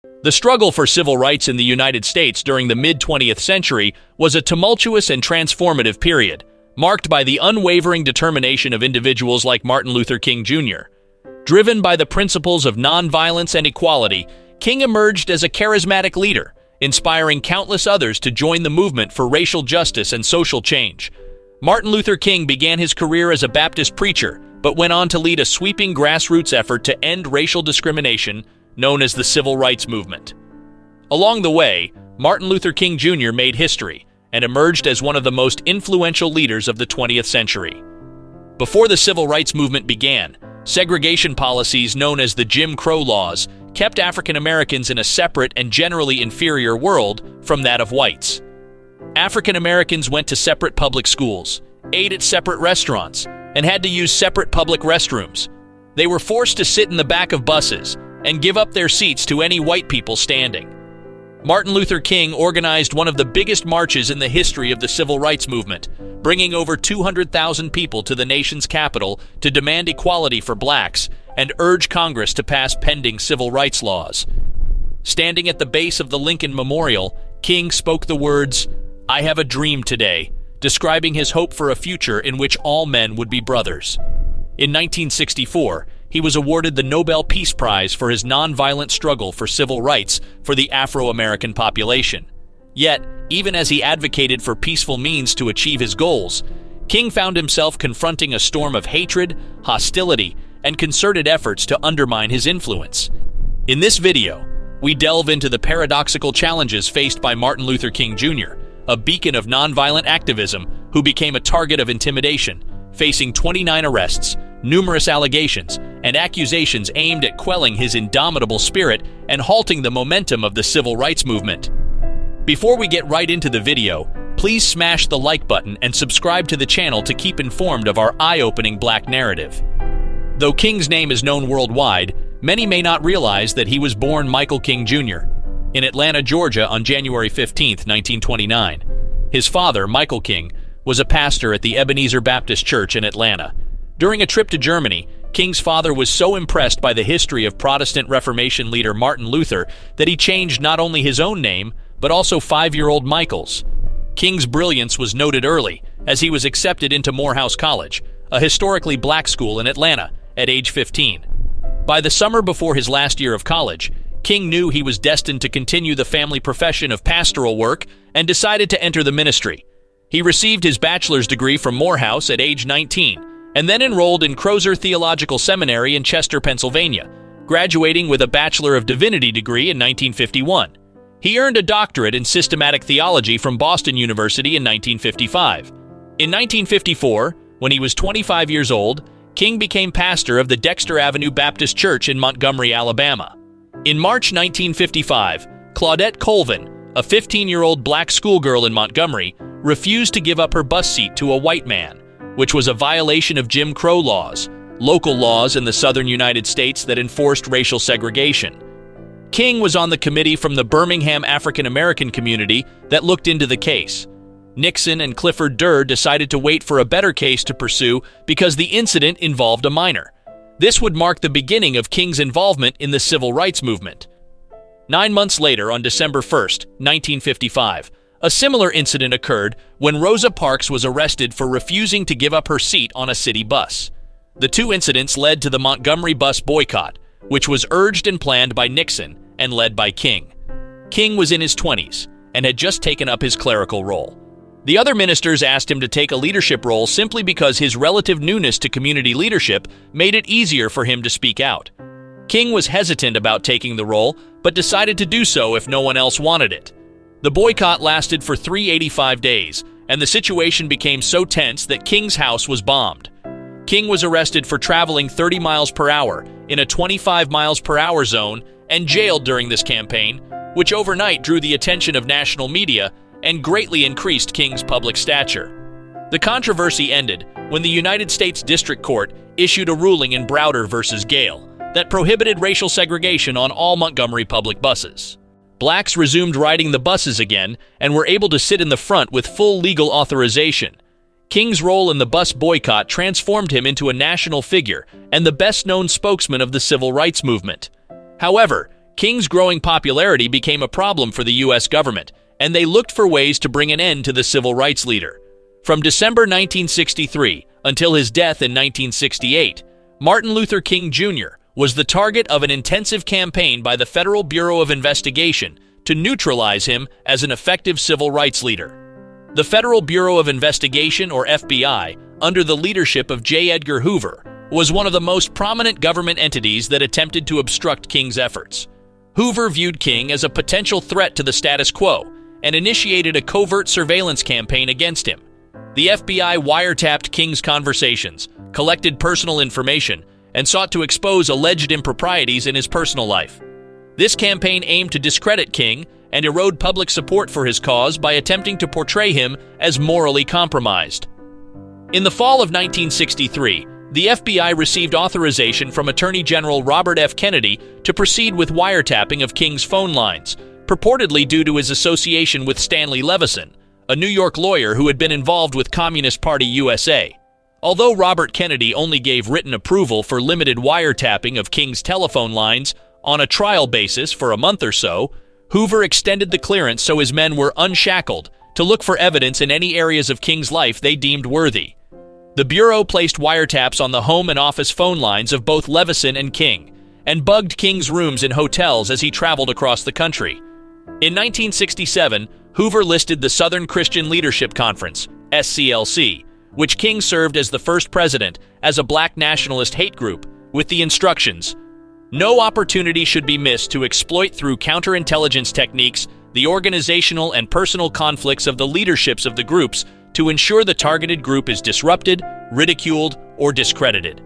The struggle for civil rights in the United States during the mid-20th century was a tumultuous and transformative period, marked by the unwavering determination of individuals like Martin Luther King Jr. Driven by the principles of nonviolence and equality, King emerged as a charismatic leader, inspiring countless others to join the movement for racial justice and social change. Martin Luther King began his career as a Baptist preacher, but went on to lead a sweeping grassroots effort to end racial discrimination, known as the Civil Rights Movement. Along the way, Martin Luther King Jr. made history and emerged as one of the most influential leaders of the 20th century. Before the Civil Rights Movement began, segregation policies known as the Jim Crow laws kept African Americans in a separate and generally inferior world from that of whites. African Americans went to separate public schools, ate at separate restaurants, and had to use separate public restrooms. They were forced to sit in the back of buses and give up their seats to any white people standing. Martin Luther King organized one of the biggest marches in the history of the Civil Rights Movement, bringing over 200,000 people to the nation's capital to demand equality for blacks and urge Congress to pass pending civil rights laws. Standing at the base of the Lincoln Memorial, King spoke the words, "I have a dream today," describing his hope for a future in which all men would be brothers. In 1964, he was awarded the Nobel Peace Prize for his nonviolent struggle for civil rights for the Afro-American population. Yet, even as he advocated for peaceful means to achieve his goals, King found himself confronting a storm of hatred, hostility, and concerted efforts to undermine his influence. In this video, we delve into the paradoxical challenges faced by Martin Luther King Jr., a beacon of nonviolent activism who became a target of intimidation, facing 29 arrests, numerous allegations, and accusations aimed at quelling his indomitable spirit and halting the momentum of the civil rights movement. Before we get right into the video, please smash the like button and subscribe to the channel to keep informed of our eye-opening black narrative. Though King's name is known worldwide, many may not realize that he was born Michael King Jr. in Atlanta, Georgia on January 15, 1929. His father, Michael King, was a pastor at the Ebenezer Baptist Church in Atlanta. During a trip to Germany, King's father was so impressed by the history of Protestant Reformation leader Martin Luther that he changed not only his own name, but also 5-year-old Michael's. King's brilliance was noted early, as he was accepted into Morehouse College, a historically black school in Atlanta, at age 15. By the summer before his last year of college, King knew he was destined to continue the family profession of pastoral work and decided to enter the ministry. He received his bachelor's degree from Morehouse at age 19, and then enrolled in Crozer Theological Seminary in Chester, Pennsylvania, graduating with a Bachelor of Divinity degree in 1951. He earned a doctorate in systematic theology from Boston University in 1955. In 1954, when he was 25 years old, King became pastor of the Dexter Avenue Baptist Church in Montgomery, Alabama. In March 1955, Claudette Colvin, a 15-year-old black schoolgirl in Montgomery, refused to give up her bus seat to a white man, which was a violation of Jim Crow laws, local laws in the southern United States that enforced racial segregation. King was on the committee from the Birmingham African American community that looked into the case. Nixon and Clifford Durr decided to wait for a better case to pursue because the incident involved a minor. This would mark the beginning of King's involvement in the civil rights movement. 9 months later, on December 1, 1955, a similar incident occurred when Rosa Parks was arrested for refusing to give up her seat on a city bus. The two incidents led to the Montgomery bus boycott, which was urged and planned by Nixon and led by King. King was in his 20s and had just taken up his clerical role. The other ministers asked him to take a leadership role simply because his relative newness to community leadership made it easier for him to speak out. King was hesitant about taking the role, but decided to do so if no one else wanted it. The boycott lasted for 385 days, and the situation became so tense that King's house was bombed. King was arrested for traveling 30 miles per hour in a 25 miles per hour zone and jailed during this campaign, which overnight drew the attention of national media and greatly increased King's public stature. The controversy ended when the United States District Court issued a ruling in Browder v. Gale that prohibited racial segregation on all Montgomery public buses. Blacks resumed riding the buses again and were able to sit in the front with full legal authorization. King's role in the bus boycott transformed him into a national figure and the best-known spokesman of the civil rights movement. However, King's growing popularity became a problem for the U.S. government, and they looked for ways to bring an end to the civil rights leader. From December 1963 until his death in 1968, Martin Luther King Jr. was the target of an intensive campaign by the Federal Bureau of Investigation to neutralize him as an effective civil rights leader. The Federal Bureau of Investigation, or FBI, under the leadership of J. Edgar Hoover, was one of the most prominent government entities that attempted to obstruct King's efforts. Hoover viewed King as a potential threat to the status quo and initiated a covert surveillance campaign against him. The FBI wiretapped King's conversations, collected personal information, and sought to expose alleged improprieties in his personal life. This campaign aimed to discredit King and erode public support for his cause by attempting to portray him as morally compromised. In the fall of 1963, the FBI received authorization from Attorney General Robert F. Kennedy to proceed with wiretapping of King's phone lines, purportedly due to his association with Stanley Levison, a New York lawyer who had been involved with Communist Party USA. Although Robert Kennedy only gave written approval for limited wiretapping of King's telephone lines on a trial basis for a month or so, Hoover extended the clearance so his men were unshackled to look for evidence in any areas of King's life they deemed worthy. The Bureau placed wiretaps on the home and office phone lines of both Levison and King, and bugged King's rooms in hotels as he traveled across the country. In 1967, Hoover listed the Southern Christian Leadership Conference, SCLC, which King served as the first president, as a black nationalist hate group, with the instructions: no opportunity should be missed to exploit through counterintelligence techniques the organizational and personal conflicts of the leaderships of the groups to ensure the targeted group is disrupted, ridiculed, or discredited.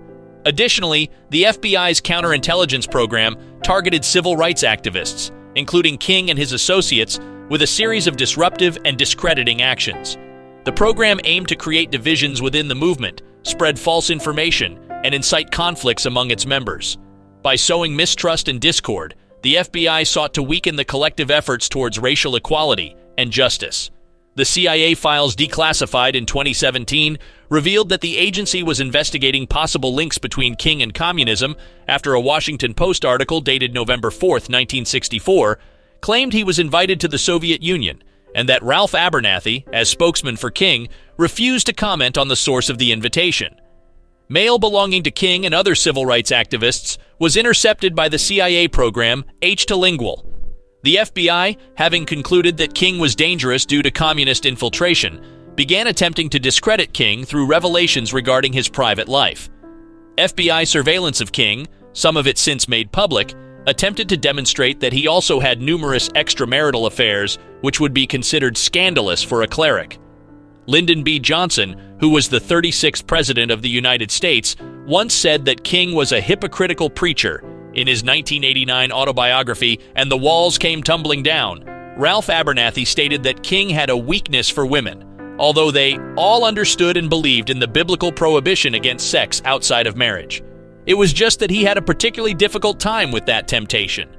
Additionally, the FBI's counterintelligence program targeted civil rights activists, including King and his associates, with a series of disruptive and discrediting actions. The program aimed to create divisions within the movement, spread false information, and incite conflicts among its members. By sowing mistrust and discord, the FBI sought to weaken the collective efforts towards racial equality and justice. The CIA files declassified in 2017 revealed that the agency was investigating possible links between King and communism after a Washington Post article dated November 4, 1964, claimed he was invited to the Soviet Union, and that Ralph Abernathy, as spokesman for King, refused to comment on the source of the invitation. Mail belonging to King and other civil rights activists was intercepted by the CIA program H-Lingual. The FBI, having concluded that King was dangerous due to communist infiltration, began attempting to discredit King through revelations regarding his private life. FBI surveillance of King, some of it since made public, attempted to demonstrate that he also had numerous extramarital affairs which would be considered scandalous for a cleric. Lyndon B. Johnson, who was the 36th President of the United States, once said that King was a hypocritical preacher. In his 1989 autobiography, And the Walls Came Tumbling Down, Ralph Abernathy stated that King had a weakness for women, although they all understood and believed in the biblical prohibition against sex outside of marriage. It was just that he had a particularly difficult time with that temptation.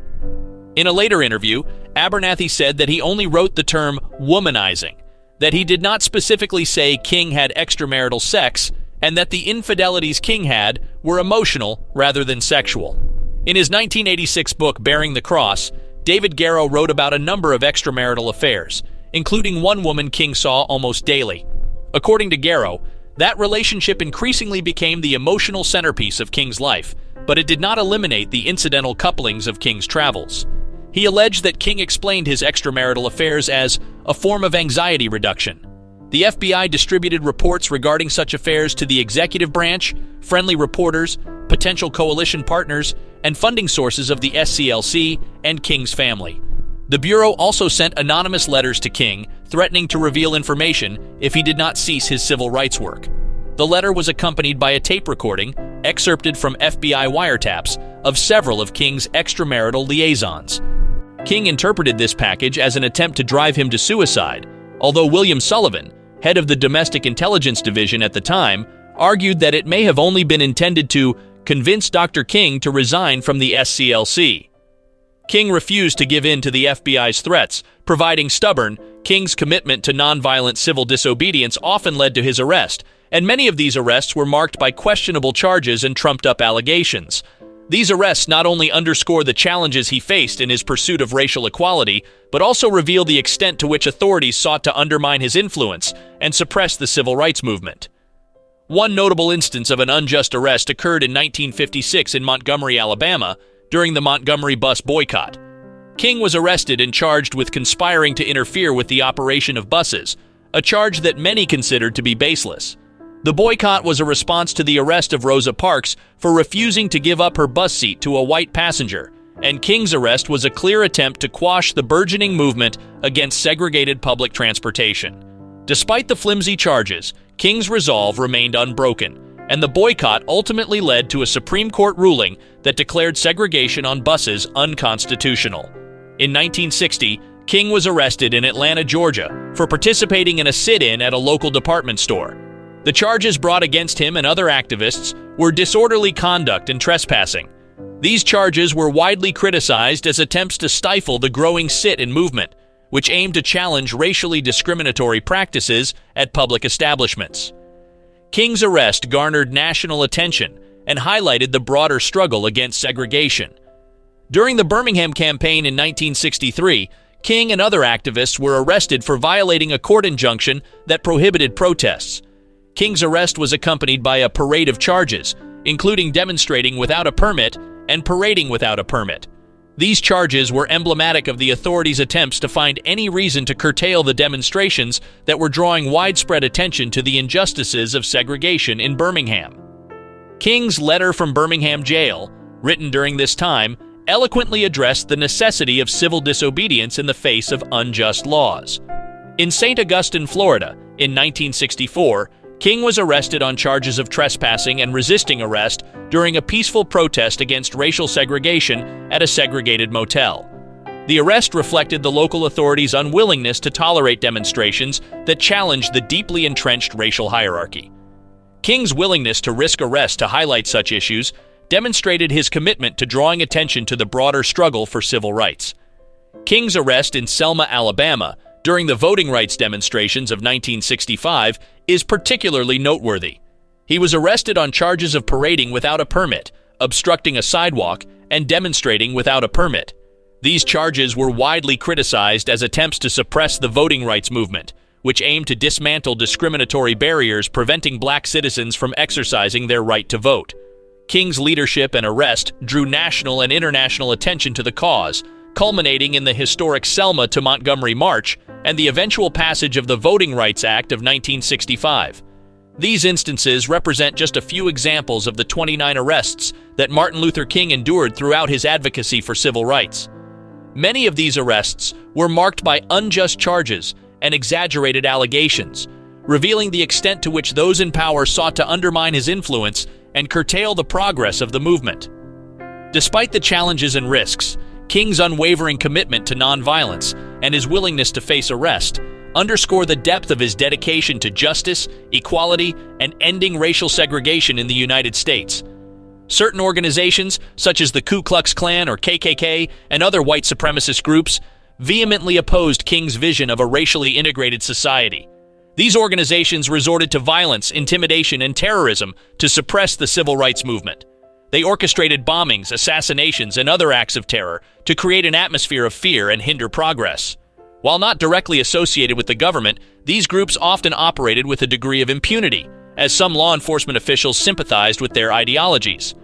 In a later interview, Abernathy said that he only wrote the term womanizing, that he did not specifically say King had extramarital sex, and that the infidelities King had were emotional rather than sexual. In his 1986 book Bearing the Cross, David Garrow wrote about a number of extramarital affairs, including one woman King saw almost daily. According to Garrow, that relationship increasingly became the emotional centerpiece of King's life, but it did not eliminate the incidental couplings of King's travels. He alleged that King explained his extramarital affairs as a form of anxiety reduction. The FBI distributed reports regarding such affairs to the executive branch, friendly reporters, potential coalition partners, and funding sources of the SCLC and King's family. The Bureau also sent anonymous letters to King, threatening to reveal information if he did not cease his civil rights work. The letter was accompanied by a tape recording, excerpted from FBI wiretaps, of several of King's extramarital liaisons. King interpreted this package as an attempt to drive him to suicide, although William Sullivan, head of the Domestic Intelligence Division at the time, argued that it may have only been intended to convince Dr. King to resign from the SCLC. King refused to give in to the FBI's threats, providing stubborn. King's commitment to nonviolent civil disobedience often led to his arrest, and many of these arrests were marked by questionable charges and trumped-up allegations. These arrests not only underscore the challenges he faced in his pursuit of racial equality, but also reveal the extent to which authorities sought to undermine his influence and suppress the civil rights movement. One notable instance of an unjust arrest occurred in 1956 in Montgomery, Alabama, during the Montgomery bus boycott. King was arrested and charged with conspiring to interfere with the operation of buses, a charge that many considered to be baseless. The boycott was a response to the arrest of Rosa Parks for refusing to give up her bus seat to a white passenger, and King's arrest was a clear attempt to quash the burgeoning movement against segregated public transportation. Despite the flimsy charges, King's resolve remained unbroken, and the boycott ultimately led to a Supreme Court ruling that declared segregation on buses unconstitutional. In 1960, King was arrested in Atlanta, Georgia, for participating in a sit-in at a local department store. The charges brought against him and other activists were disorderly conduct and trespassing. These charges were widely criticized as attempts to stifle the growing sit-in movement, which aimed to challenge racially discriminatory practices at public establishments. King's arrest garnered national attention and highlighted the broader struggle against segregation. During the Birmingham campaign in 1963, King and other activists were arrested for violating a court injunction that prohibited protests. King's arrest was accompanied by a parade of charges, including demonstrating without a permit and parading without a permit. These charges were emblematic of the authorities' attempts to find any reason to curtail the demonstrations that were drawing widespread attention to the injustices of segregation in Birmingham. King's letter from Birmingham jail, written during this time, eloquently addressed the necessity of civil disobedience in the face of unjust laws. In St. Augustine, Florida, in 1964, King was arrested on charges of trespassing and resisting arrest during a peaceful protest against racial segregation at a segregated motel. The arrest reflected the local authorities' unwillingness to tolerate demonstrations that challenged the deeply entrenched racial hierarchy. King's willingness to risk arrest to highlight such issues demonstrated his commitment to drawing attention to the broader struggle for civil rights. King's arrest in Selma, Alabama, during the voting rights demonstrations of 1965 is particularly noteworthy. He was arrested on charges of parading without a permit, obstructing a sidewalk, and demonstrating without a permit. These charges were widely criticized as attempts to suppress the voting rights movement, which aimed to dismantle discriminatory barriers preventing black citizens from exercising their right to vote. King's leadership and arrest drew national and international attention to the cause, culminating in the historic Selma to Montgomery March and the eventual passage of the Voting Rights Act of 1965. These instances represent just a few examples of the 29 arrests that Martin Luther King endured throughout his advocacy for civil rights. Many of these arrests were marked by unjust charges and exaggerated allegations, revealing the extent to which those in power sought to undermine his influence and curtail the progress of the movement. Despite the challenges and risks, King's unwavering commitment to nonviolence and his willingness to face arrest underscore the depth of his dedication to justice, equality, and ending racial segregation in the United States. Certain organizations, such as the Ku Klux Klan or KKK and other white supremacist groups, vehemently opposed King's vision of a racially integrated society. These organizations resorted to violence, intimidation, and terrorism to suppress the civil rights movement. They orchestrated bombings, assassinations, and other acts of terror to create an atmosphere of fear and hinder progress. While not directly associated with the government, these groups often operated with a degree of impunity, as some law enforcement officials sympathized with their ideologies.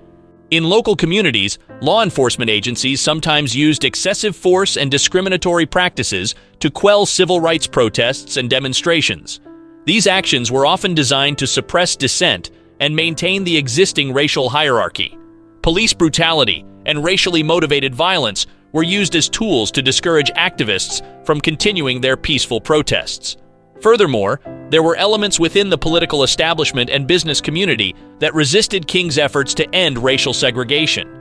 In local communities, law enforcement agencies sometimes used excessive force and discriminatory practices to quell civil rights protests and demonstrations. These actions were often designed to suppress dissent and maintain the existing racial hierarchy. Police brutality and racially motivated violence were used as tools to discourage activists from continuing their peaceful protests. Furthermore, there were elements within the political establishment and business community that resisted King's efforts to end racial segregation.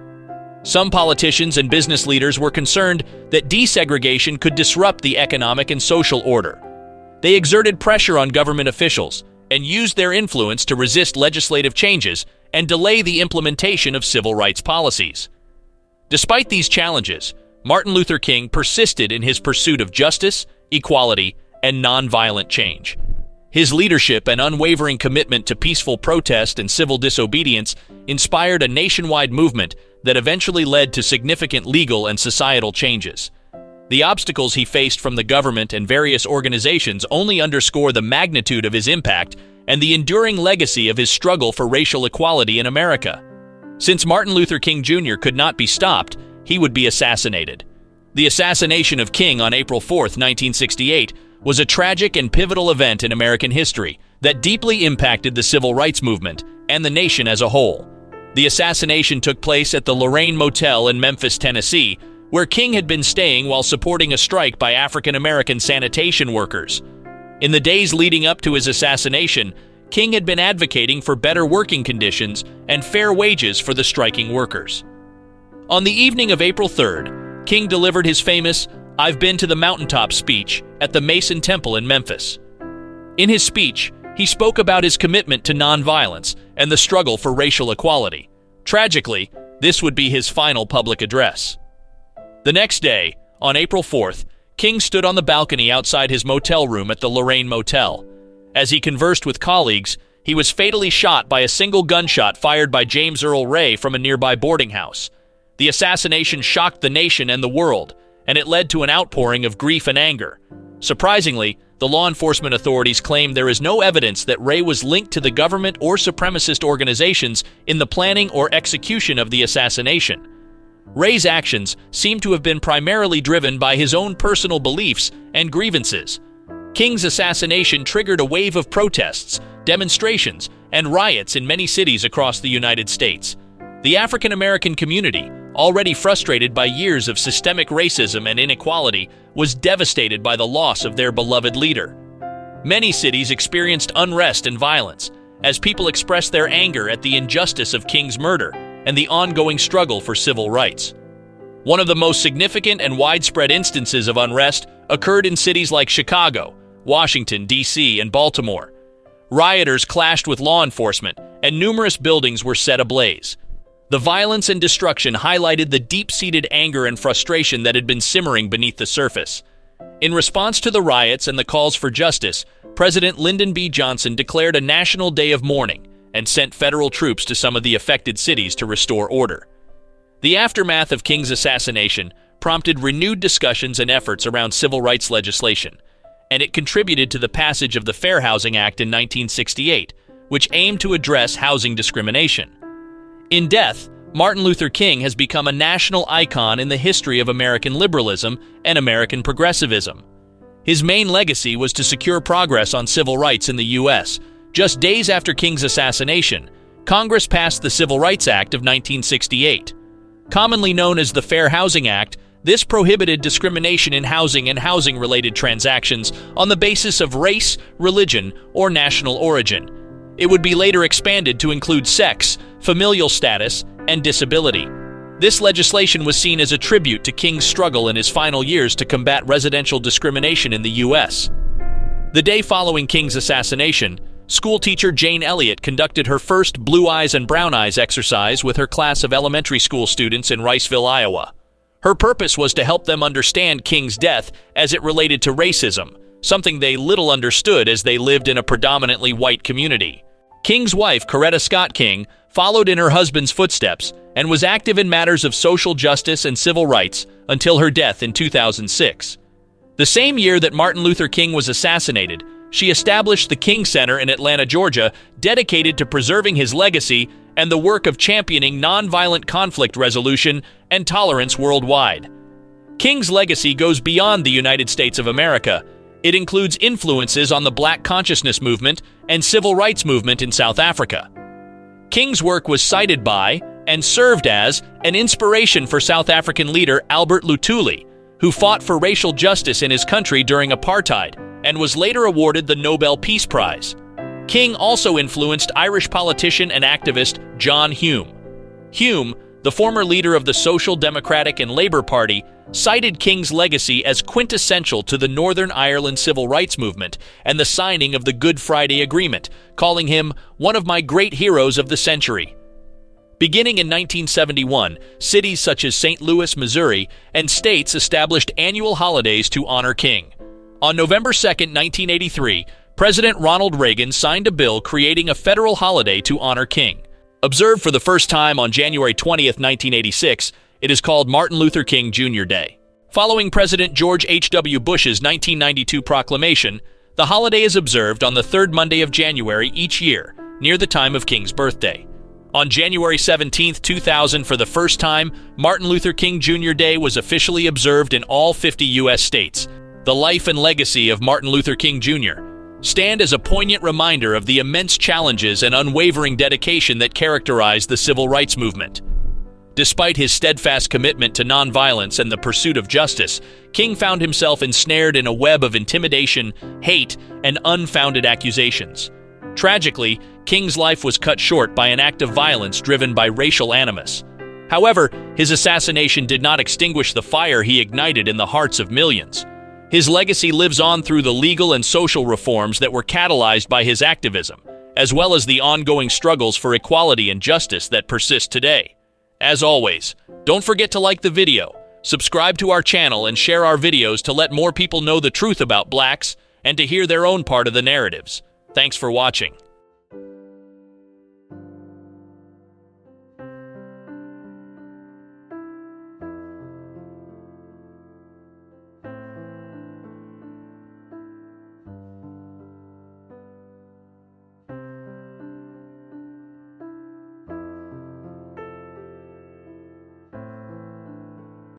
Some politicians and business leaders were concerned that desegregation could disrupt the economic and social order. They exerted pressure on government officials and used their influence to resist legislative changes and delay the implementation of civil rights policies. Despite these challenges, Martin Luther King persisted in his pursuit of justice, equality, and nonviolent change. His leadership and unwavering commitment to peaceful protest and civil disobedience inspired a nationwide movement that eventually led to significant legal and societal changes. The obstacles he faced from the government and various organizations only underscore the magnitude of his impact and the enduring legacy of his struggle for racial equality in America. Since Martin Luther King Jr. could not be stopped, he would be assassinated. The assassination of King on April 4, 1968, was a tragic and pivotal event in American history that deeply impacted the civil rights movement and the nation as a whole. The assassination took place at the Lorraine Motel in Memphis, Tennessee, where King had been staying while supporting a strike by African-American sanitation workers. In the days leading up to his assassination, King had been advocating for better working conditions and fair wages for the striking workers. On the evening of April 3rd, King delivered his famous "I've Been to the Mountaintop" speech at the Mason Temple in Memphis. In his speech, he spoke about his commitment to nonviolence and the struggle for racial equality. Tragically, this would be his final public address. The next day, on April 4th, King stood on the balcony outside his motel room at the Lorraine Motel. As he conversed with colleagues, he was fatally shot by a single gunshot fired by James Earl Ray from a nearby boarding house. The assassination shocked the nation and the world, and it led to an outpouring of grief and anger. Surprisingly, the law enforcement authorities claim there is no evidence that Ray was linked to the government or supremacist organizations in the planning or execution of the assassination. Ray's actions seem to have been primarily driven by his own personal beliefs and grievances. King's assassination triggered a wave of protests, demonstrations, and riots in many cities across the United States. The African American community, already frustrated by years of systemic racism and inequality, was devastated by the loss of their beloved leader. Many cities experienced unrest and violence as people expressed their anger at the injustice of King's murder and the ongoing struggle for civil rights. One of the most significant and widespread instances of unrest occurred in cities like Chicago, Washington, D.C., and Baltimore. Rioters clashed with law enforcement, and numerous buildings were set ablaze. The violence and destruction highlighted the deep-seated anger and frustration that had been simmering beneath the surface. In response to the riots and the calls for justice, President Lyndon B. Johnson declared a national day of mourning and sent federal troops to some of the affected cities to restore order. The aftermath of King's assassination prompted renewed discussions and efforts around civil rights legislation, and it contributed to the passage of the Fair Housing Act in 1968, which aimed to address housing discrimination. In death, Martin Luther King has become a national icon in the history of American liberalism and American progressivism. His main legacy was to secure progress on civil rights in the U.S. Just days after King's assassination, Congress passed the Civil Rights Act of 1968. Commonly known as the Fair Housing Act, this prohibited discrimination in housing and housing-related transactions on the basis of race, religion, or national origin. It would be later expanded to include sex, familial status, and disability. This legislation was seen as a tribute to King's struggle in his final years to combat residential discrimination in the U.S. The day following King's assassination, schoolteacher Jane Elliott conducted her first Blue Eyes and Brown Eyes exercise with her class of elementary school students in Riceville, Iowa. Her purpose was to help them understand King's death as it related to racism, something they little understood as they lived in a predominantly white community. King's wife, Coretta Scott King, followed in her husband's footsteps and was active in matters of social justice and civil rights until her death in 2006. The same year that Martin Luther King was assassinated, she established the King Center in Atlanta, Georgia, dedicated to preserving his legacy and the work of championing nonviolent conflict resolution and tolerance worldwide. King's legacy goes beyond the United States of America. It includes influences on the Black consciousness movement and civil rights movement in South Africa. King's work was cited by and served as an inspiration for South African leader Albert Lutuli, who fought for racial justice in his country during apartheid and was later awarded the Nobel Peace Prize. King also influenced Irish politician and activist John Hume. Hume, the former leader of the Social Democratic and Labour Party, cited King's legacy as quintessential to the Northern Ireland civil rights movement and the signing of the Good Friday Agreement, calling him one of my great heroes of the century. Beginning in 1971, cities such as St. Louis, Missouri, and states established annual holidays to honor King. On November 2, 1983, President Ronald Reagan signed a bill creating a federal holiday to honor King. Observed for the first time on January 20th, 1986, it is called Martin Luther King Jr. Day. Following President George H.W. Bush's 1992 proclamation, the holiday is observed on the third Monday of January each year, near the time of King's birthday. On January 17, 2000, for the first time, Martin Luther King Jr. Day was officially observed in all 50 U.S. states. The life and legacy of Martin Luther King Jr. stand as a poignant reminder of the immense challenges and unwavering dedication that characterized the civil rights movement. Despite his steadfast commitment to nonviolence and the pursuit of justice, King found himself ensnared in a web of intimidation, hate, and unfounded accusations. Tragically, King's life was cut short by an act of violence driven by racial animus. However, his assassination did not extinguish the fire he ignited in the hearts of millions. His legacy lives on through the legal and social reforms that were catalyzed by his activism, as well as the ongoing struggles for equality and justice that persist today. As always, don't forget to like the video, subscribe to our channel, and share our videos to let more people know the truth about blacks and to hear their own part of the narratives. Thanks for watching.